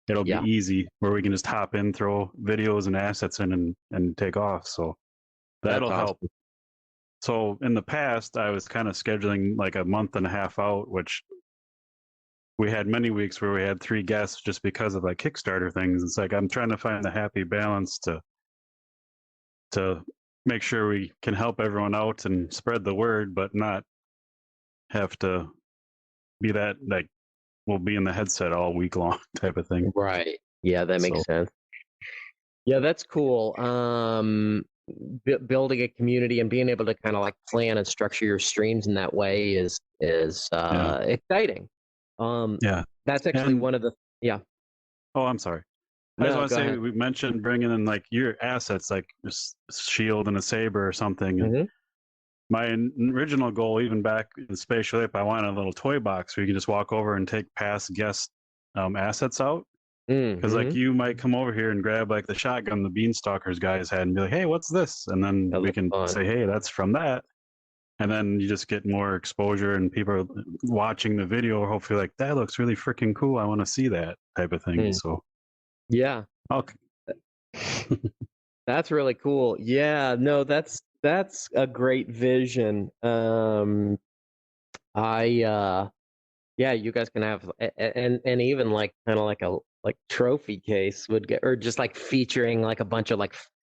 it'll be easy where we can just hop in, throw videos and assets in, and take off. So that'll help. So in the past, I was kind of scheduling like a month and a half out, which we had many weeks where we had 3 guests just because of like Kickstarter things. It's like I'm trying to find the happy balance to make sure we can help everyone out and spread the word, but not have to be that like we'll be in the headset all week long type of thing. Right. Yeah, that makes sense. Yeah, that's cool. Building a community and being able to kind of like plan and structure your streams in that way is exciting. That's actually one of the Oh, I'm sorry. I just want to say we mentioned bringing in like your assets, like a shield and a saber or something. my original goal, even back in Spatial Ape, I wanted a little toy box where you can just walk over and take past guest assets out. Because like Mm-hmm. you might come over here and grab like the shotgun the Beanstalkers guys had and be like, "Hey, what's this?" And then That we looks can fun. say, "Hey, that's from that." And then you just get more exposure, and people are watching the video hopefully like, "That looks really freaking cool. I want to see that," type of thing. Mm. So, Yeah, okay. that's really cool. Yeah, no, that's a great vision. Yeah, you guys can have and even like kind of like a like trophy case would get, or just like featuring like a bunch of like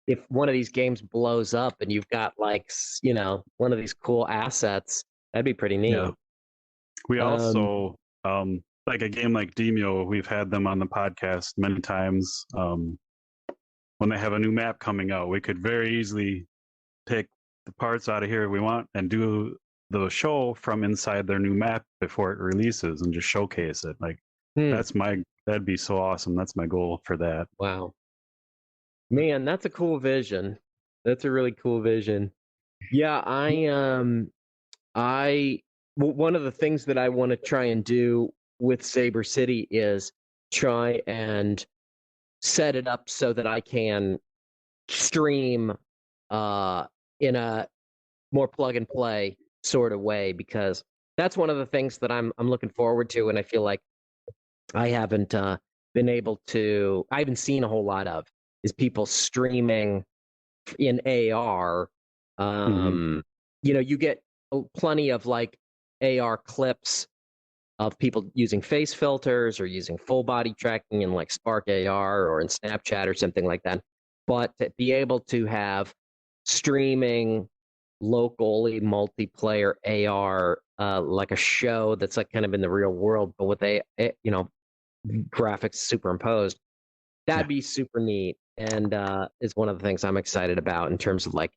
if one of these games blows up and you've got like one of these cool assets, that'd be pretty Yeah. neat. We Um, also like a game like Demio, we've had them on the podcast many times. When they have a new map coming out, we could very easily take the parts out of here we want and do the show from inside their new map before it releases and just showcase it. Like hmm, that'd be so awesome. That's my goal for that. wow, man, that's a cool vision. That's a really cool vision. Yeah, one of the things that I want to try and do with Saber City is try and set it up so that I can stream uh in a more plug and play sort of way, because that's one of the things that I'm looking forward to, and I feel like I haven't I haven't seen a whole lot of is people streaming in AR. Hmm. You get plenty of like AR clips of people using face filters or using full body tracking in like Spark AR or in Snapchat or something like that. But to be able to have streaming locally multiplayer AR, like a show that's like kind of in the real world, but with graphics superimposed, Yeah. that'd be super neat. And is one of the things I'm excited about in terms of like,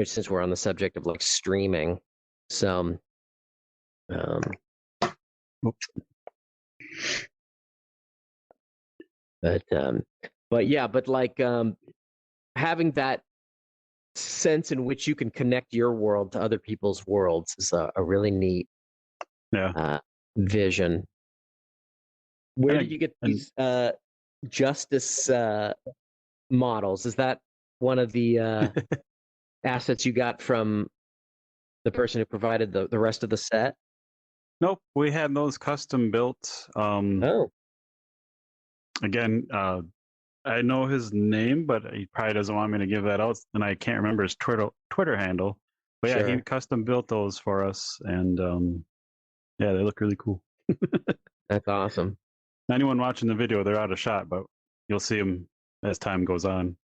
since we're on the subject of like streaming. So, um, but yeah, but like having that sense in which you can connect your world to other people's worlds is a really neat Yeah. uh, vision. Where did And, you get and these justice models? Is that one of the assets you got from the person who provided the rest of the set? nope, we had those custom built. Oh, Again, I know his name, but he probably doesn't want me to give that out, and I can't remember his Twitter handle. But yeah, he sure. custom built those for us, and yeah, they look really cool. That's awesome. Anyone watching the video, they're out of shot, but you'll see them as time goes on.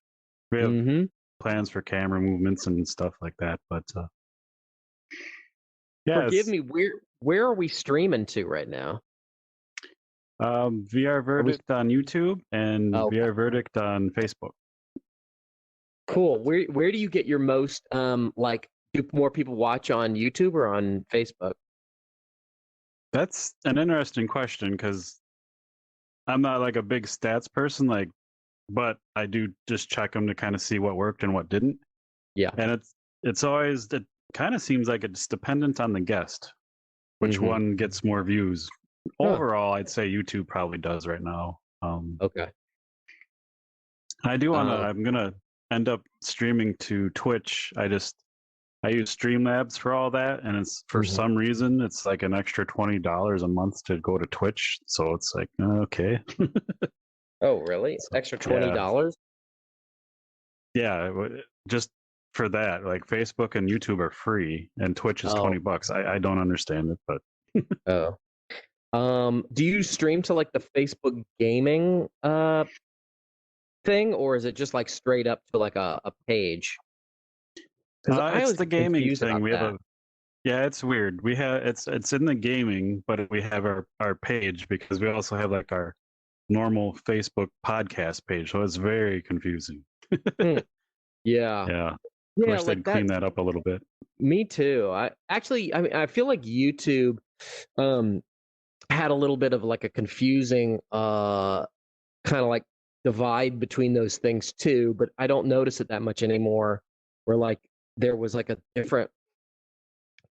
We have Mm-hmm. plans for camera movements and stuff like that, but yeah, Forgive it's me. Where are we streaming to right now? VR Are we? Verdict on YouTube and Oh, VR Verdict on Facebook. cool. Where do you get your most like? Do more people watch on YouTube or on Facebook? That's an interesting question because I'm not like a big stats person, like, but I do just check them to kind of see what worked and what didn't. Yeah. And it's always it kind of seems like it's dependent on the guest, which Mm-hmm. one gets more views. Huh. Overall, I'd say YouTube probably does right now. Okay. I do want to. Uh, I'm gonna end up streaming to Twitch. I use Streamlabs for all that, and it's for mhm. some reason it's like an extra $20 a month to go to Twitch. So it's like okay, Oh, really? so, Extra twenty yeah, dollars? yeah. Just for that, like Facebook and YouTube are free, and Twitch is Oh, $20. I don't understand it, but oh. Do you stream to like the Facebook gaming thing, or is it just like straight up to like a page? Because I it's always the get gaming confused thing. about We have that. a Yeah, it's weird. We have it's in the gaming, but we have our page because we also have like our normal Facebook podcast page. So it's very confusing. Hmm. Yeah. Yeah. Yeah, Wish like they'd that. clean that up a little bit. Me too. I mean, I feel like YouTube um had a little bit of like a confusing kind of like divide between those things too, but I don't notice it that much anymore. Where like there was like a different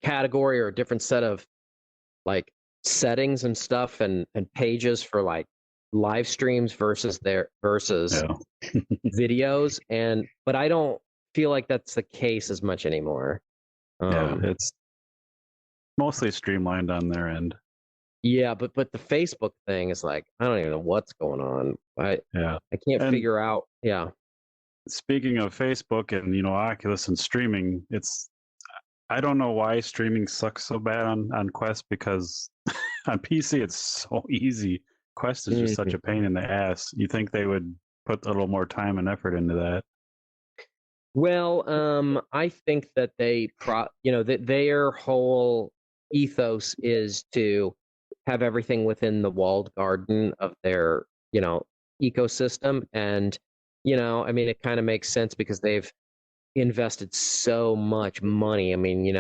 category or a different set of like settings and stuff and pages for like live streams versus Yeah. videos, and but I don't feel like that's the case as much anymore. Yeah. Um, It's mostly streamlined on their end. yeah, but the Facebook thing is like I don't even know what's going on. Yeah. I can't And figure out. Yeah. speaking of Facebook and Oculus and streaming, I don't know why streaming sucks so bad on Quest, because on PC it's so easy. Quest is just such Mhm. a pain in the ass. You think they would put a little more time and effort into that? Well, I think that that their whole ethos is to have everything within the walled garden of their, ecosystem. And, I mean, it kind of makes sense because they've invested so much money. I mean,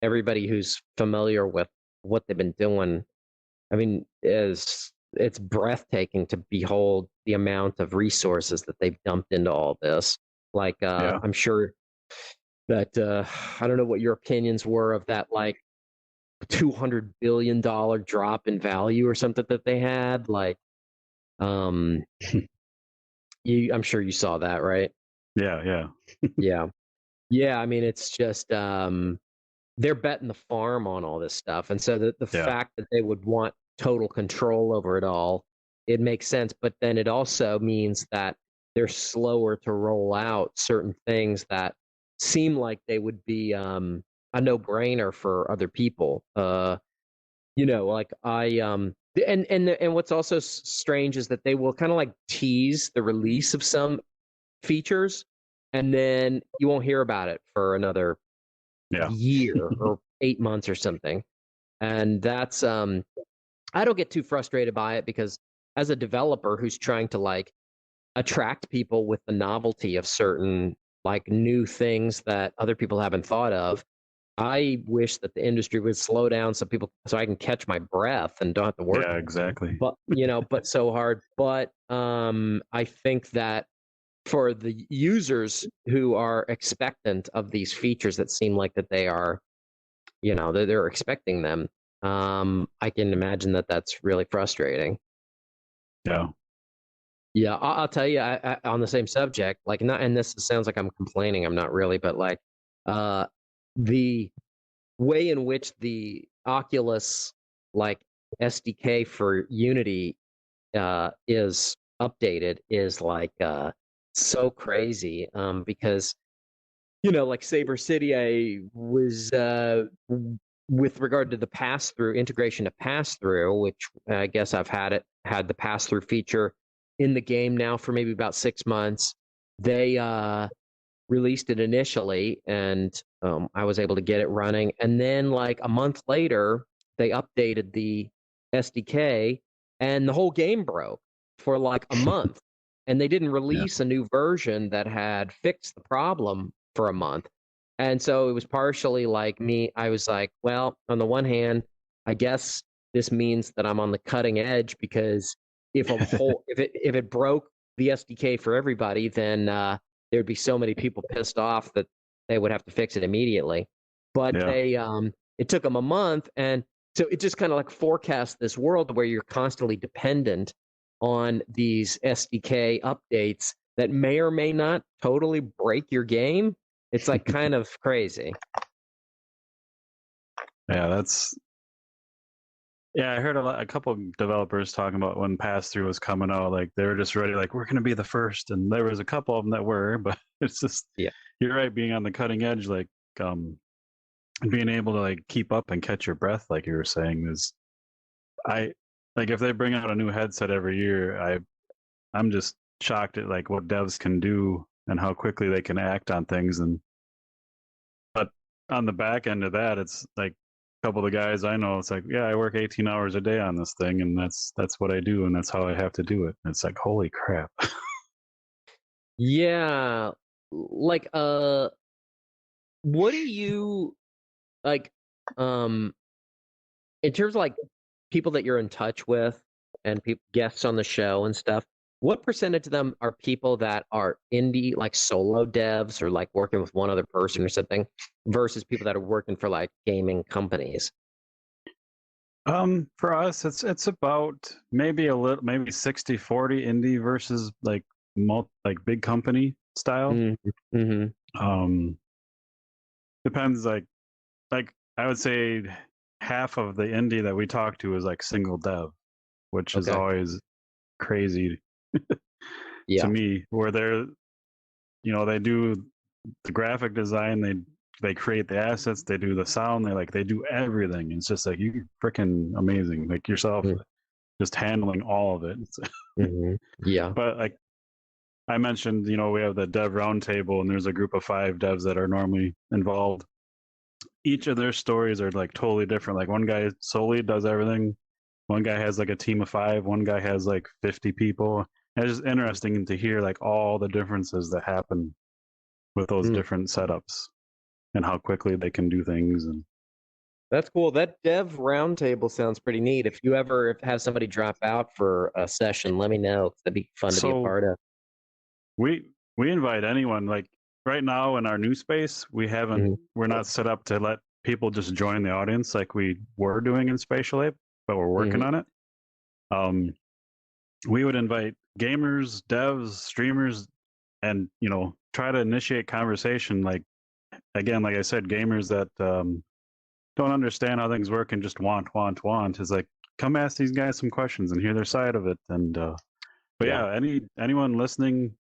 everybody who's familiar with what they've been doing, I mean, is it's breathtaking to behold the amount of resources that they've dumped into all this. Like, Yeah. I'm sure that I don't know what your opinions were of that, like $200 billion drop in value or something that they had. Like, um, I'm sure you saw that, right? Yeah, yeah. Yeah, yeah. I mean, it's just they're betting the farm on all this stuff, and so the Yeah. fact that they would want total control over it all, it makes sense. But then it also means that they're slower to roll out certain things that seem like they would be a no-brainer for other people. Like and what's also strange is that they will kind of like tease the release of some features, and then you won't hear about it for another Yeah. year or 8 months or something. And that's I don't get too frustrated by it because as a developer who's trying to like attract people with the novelty of certain like new things that other people haven't thought of, I wish that the industry would slow down so I can catch my breath and don't have to work Yeah, exactly. but so hard. But I think that for the users who are expectant of these features that seem like that they are, they're expecting them. I can imagine that that's really frustrating. Yeah. Yeah, I'll tell you on the same subject, like not, and this sounds like I'm complaining. I'm not really, but like, uh, the way in which the Oculus like SDK for Unity is updated is like so crazy. Because like Saber City, I was with regard to the pass through integration to pass through, which I guess I've had the pass through feature in the game now for maybe about 6 months. They released it initially, and I was able to get it running. And then, like a month later, they updated the SDK, and the whole game broke for like a month. And they didn't Yeah. release a new version that had fixed the problem for a month. And so it was partially like me. I was like, well, on the one hand, I guess this means that I'm on the cutting edge because if it broke the SDK for everybody, then there'd be so many people pissed off that they would have to fix it immediately. But Yeah. it took them a month, and so it just kind of like forecast this world where you're constantly dependent on these SDK updates that may or may not totally break your game. It's like kind of crazy. Yeah, I heard a couple of developers talking about when pass through was coming out, like they were just ready, like we're gonna be the first, and there was a couple of them that were, but it's just Yeah. you're right, being on the cutting edge, like um being able to like keep up and catch your breath, like you were saying, is I like if they bring out a new headset every year, I'm just shocked at like what devs can do and how quickly they can act on things. And but on the back end of that, it's like a couple of the guys I know, it's like, yeah, I work 18 hours a day on this thing, and that's what I do, and that's how I have to do it. And it's like, holy crap. Yeah. Like what do you like um in terms of like people that you're in touch with and people guests on the show and stuff? what percentage of them are people that are indie, like solo devs or like working with one other person or something, versus people that are working for like gaming companies? For us, it's about maybe a little, maybe 60-40 indie versus like like big company style. Mm-hmm. Um, Depends. Like I would say half of the indie that we talk to is like single dev, which is Okay. always crazy to Yeah. me. Where they do the graphic design, they create the assets, they do the sound, they do everything. It's just like you freaking amazing, like yourself, just handling all of it. Mm-hmm. Yeah. But like I mentioned, we have the dev roundtable, and there's a group of 5 devs that are normally involved. Each of their stories are like totally different. Like one guy solely does everything. One guy has like a team of 5. One guy has like 50 people. And it's just interesting to hear like all the differences that happen with those Mm. different setups and how quickly they can do things. And That's cool. That dev roundtable sounds pretty neat. If you ever have somebody drop out for a session, let me know. That'd be fun to be a so part of. we invite anyone. Like right now in our new space, Mhm. we're not set up to let people just join the audience like we were doing in Spatial Ape, but we're working Mhm. on it. Um, we would invite gamers, devs, streamers, and try to initiate conversation. Like again, like I said, gamers that don't understand how things work and just want is like, come ask these guys some questions and hear their side of it. And but Yeah, yeah, anyone listening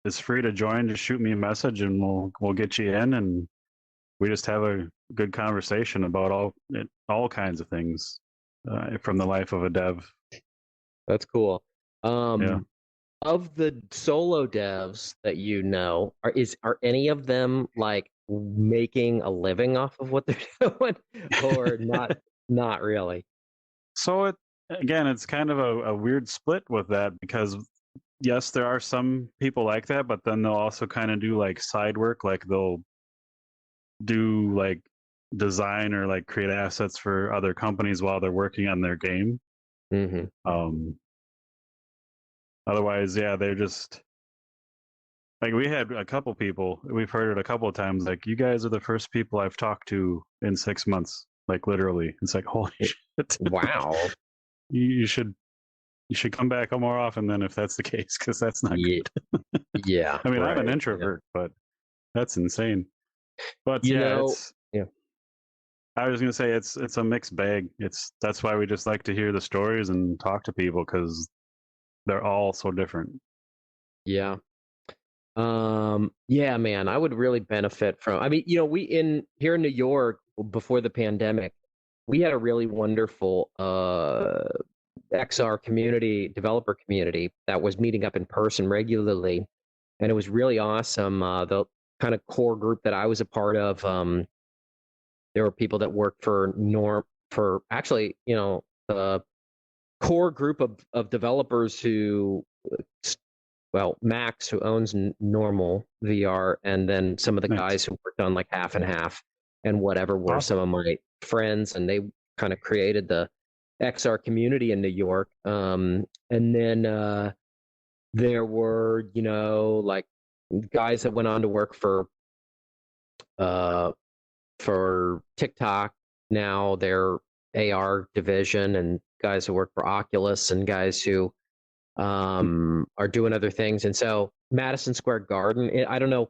is free to join. Just shoot me a message and we'll get you in, and we just have a good conversation about all kinds of things from the life of a dev. that's cool. Yeah. Um, of the solo devs that you know, are any of them like making a living off of what they're doing, or not? Not really. So it's kind of a weird split with that, because yes, there are some people like that, but then they'll also kind of do like side work, like they'll do like design or like create assets for other companies while they're working on their game. Hmm. Um, Otherwise, yeah, they're just like, we had a couple people, we've heard it a couple of times, like, you guys are the first people I've talked to in 6 months, like literally. It's like, holy shit. Like, Wow. you should come back more often then, if that's the case, because that's not Yeah. good. Yeah. I mean, I'm an Right. Yeah. introvert, but that's insane. But You yeah, know. Yeah. I was gonna say it's a mixed bag. That's why we just like to hear the stories and talk to people, because they're all so different. Yeah. Yeah, man, I would really benefit from. I mean, we in here in New York before the pandemic, we had a really wonderful XR community, developer community that was meeting up in person regularly, and it was really awesome. The kind of core group that I was a part of, there were people that worked for Norm for actually, the core group of developers who well, Max, who owns Normal VR, and then some of the Nice. guys who worked on like half and half and whatever were some Awesome. of my friends, and they kind of created the XR community in New York. And then there were, like guys that went on to work uh, for TikTok. Now their AR division, and guys who work for Oculus, and guys who are doing other things. And so Madison Square Garden, I don't know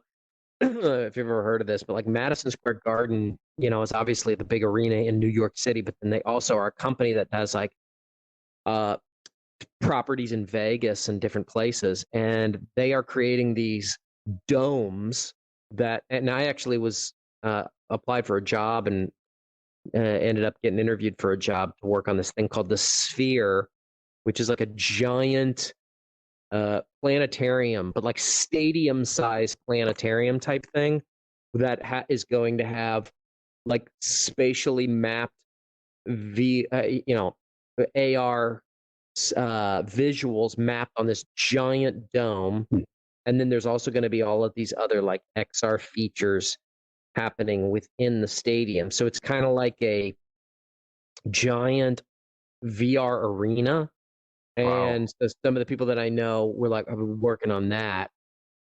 if you've ever heard of this, but like Madison Square Garden, is obviously the big arena in New York City, but then they also are a company that does like uh, properties in Vegas and different places. And they are creating these domes and I actually was applied for a job and ended up getting interviewed for a job to work on this thing called the Sphere, which is like a giant planetarium, but like stadium size planetarium type thing that is going to have like spatially mapped AR visuals mapped on this giant dome. And then there's also going to be all of these other like XR features happening within the stadium. So it's kind of like a giant VR arena Wow. And so some of the people that I know were like, "I've been working on that."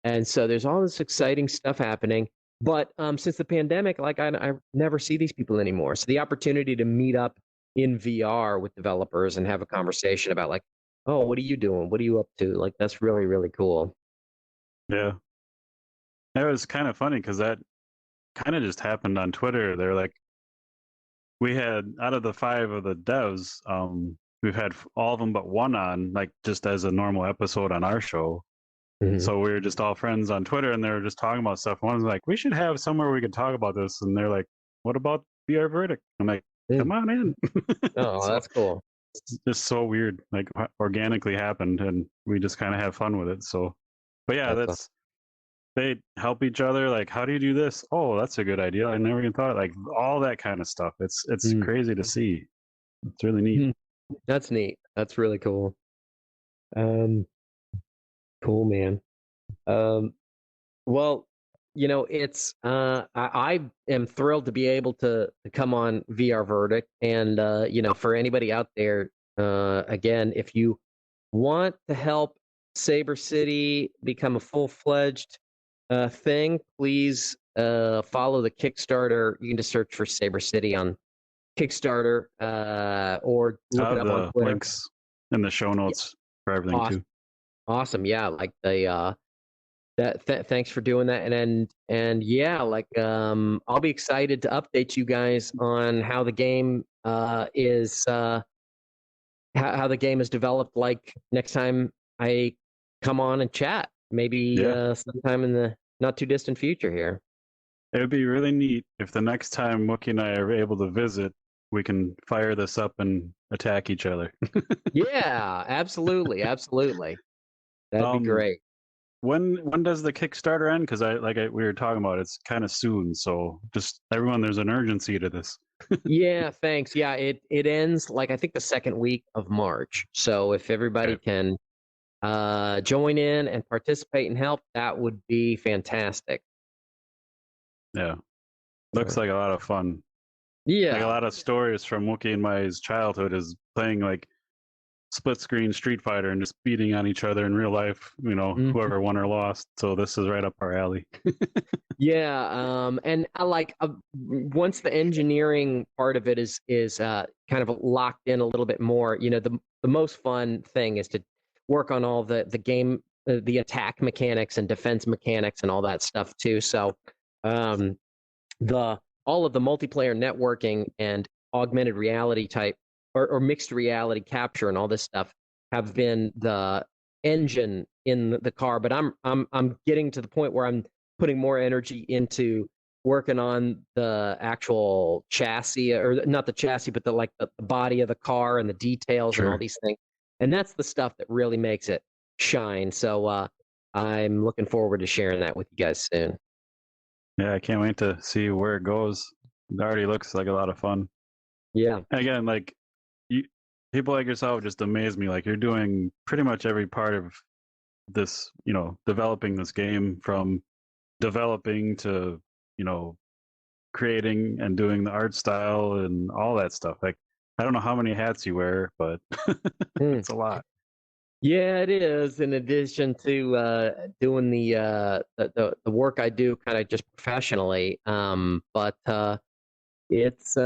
And so there's all this exciting stuff happening. But since the pandemic, like I never see these people anymore. So the opportunity to meet up in VR with developers and have a conversation about like, oh, what are you doing? What are you up to? Like that's really, really cool. Yeah. It was kind of funny because that kind of just happened on Twitter. They're like, we had out of the 5 of the devs, we've had all of them but one on, like just as a normal episode on our show. Mhm. So we were just all friends on Twitter, and they were just talking about stuff. One was like, "We should have somewhere we could talk about this," and they're like, "What about VR verdict?" I'm like, Mm. "Come on in." Oh, So that's cool. it's just so weird, like organically happened, and we just kind of have fun with it. So, but yeah, That's that's they help each other. Like, how do you do this? Oh, that's a good idea. I never even thought like all that kind of stuff. It's mm. crazy to see. It's really neat. Mm. That's neat. That's really cool. Um, cool, man. Um, well, it's I am thrilled to be able to come on VR Verdict, and for anybody out there, again, if you want to help Saber City become a full-fledged thing, please follow the Kickstarter. You can just search for Saber City on Kickstarter, or look I'll it have up on the Twitter. links in the show Yeah, notes for everything awesome, too. awesome. Yeah, like thanks for doing that, and yeah, like I'll be excited to update you guys on how the game is how the game is developed. Like next time I come on and chat, maybe Yeah. sometime in the not too distant future here. It would be really neat if the next time Wookie and I are able to visit, we can fire this up and attack each other. Yeah, absolutely, absolutely. That'd be um, great. when does the Kickstarter end? Because we were talking about, it's kind of soon. So just everyone, there's an urgency to this. Yeah, thanks. Yeah, it ends like I think the second week of March. So if everybody Okay. can join in and participate and help, that would be fantastic. Yeah, Uh, looks like a lot of fun. Like a yeah. lot of stories from Wookie and my childhood is playing like split screen Street Fighter and just beating on each other in real life. Mhm. Whoever won or lost. So this is right up our alley. Yeah, and I like once the engineering part of it is kind of locked in a little bit more. The most fun thing is to work on all the game, the attack mechanics and defense mechanics and all that stuff too. So, um, the all of the multiplayer networking and augmented reality type or mixed reality capture and all this stuff have been the engine in the car, but I'm getting to the point where I'm putting more energy into working on the actual chassis, or not the chassis, but the body of the car and the details and all Sure. these things, and that's the stuff that really makes it shine. So I'm looking forward to sharing that with you guys soon. Yeah, I can't wait to see where it goes. It already looks like a lot of fun. Yeah. And again, like you, people like yourself just amaze me. Like you're doing pretty much every part of this, developing this game, from developing to, you know, creating and doing the art style and all that stuff. Like I don't know how many hats you wear, but Hmm. it's a lot. Yeah, it is. In addition to doing the work I do, kind of just professionally, but it's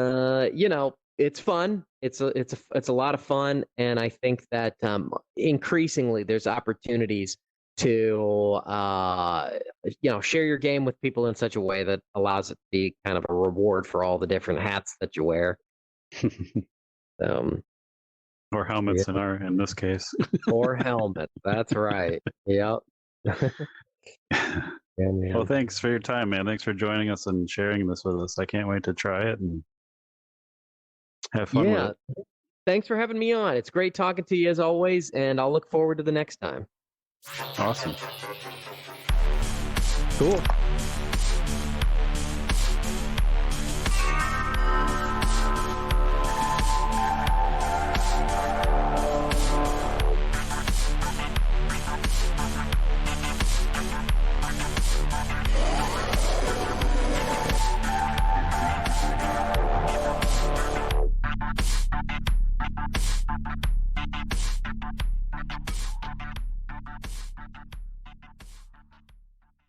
it's fun. It's a lot of fun, and I think that increasingly there's opportunities to share your game with people in such a way that allows it to be kind of a reward for all the different hats that you wear. Um, Or yeah, helmets in this case. or helmet. That's right. Yep. Yeah, Well, man. thanks for your time, man. Thanks for joining us and sharing this with us. I can't wait to try it and have fun with Yeah. it. Thanks for having me on. It's great talking to you as always, and I'll look forward to the next time. Awesome. Cool.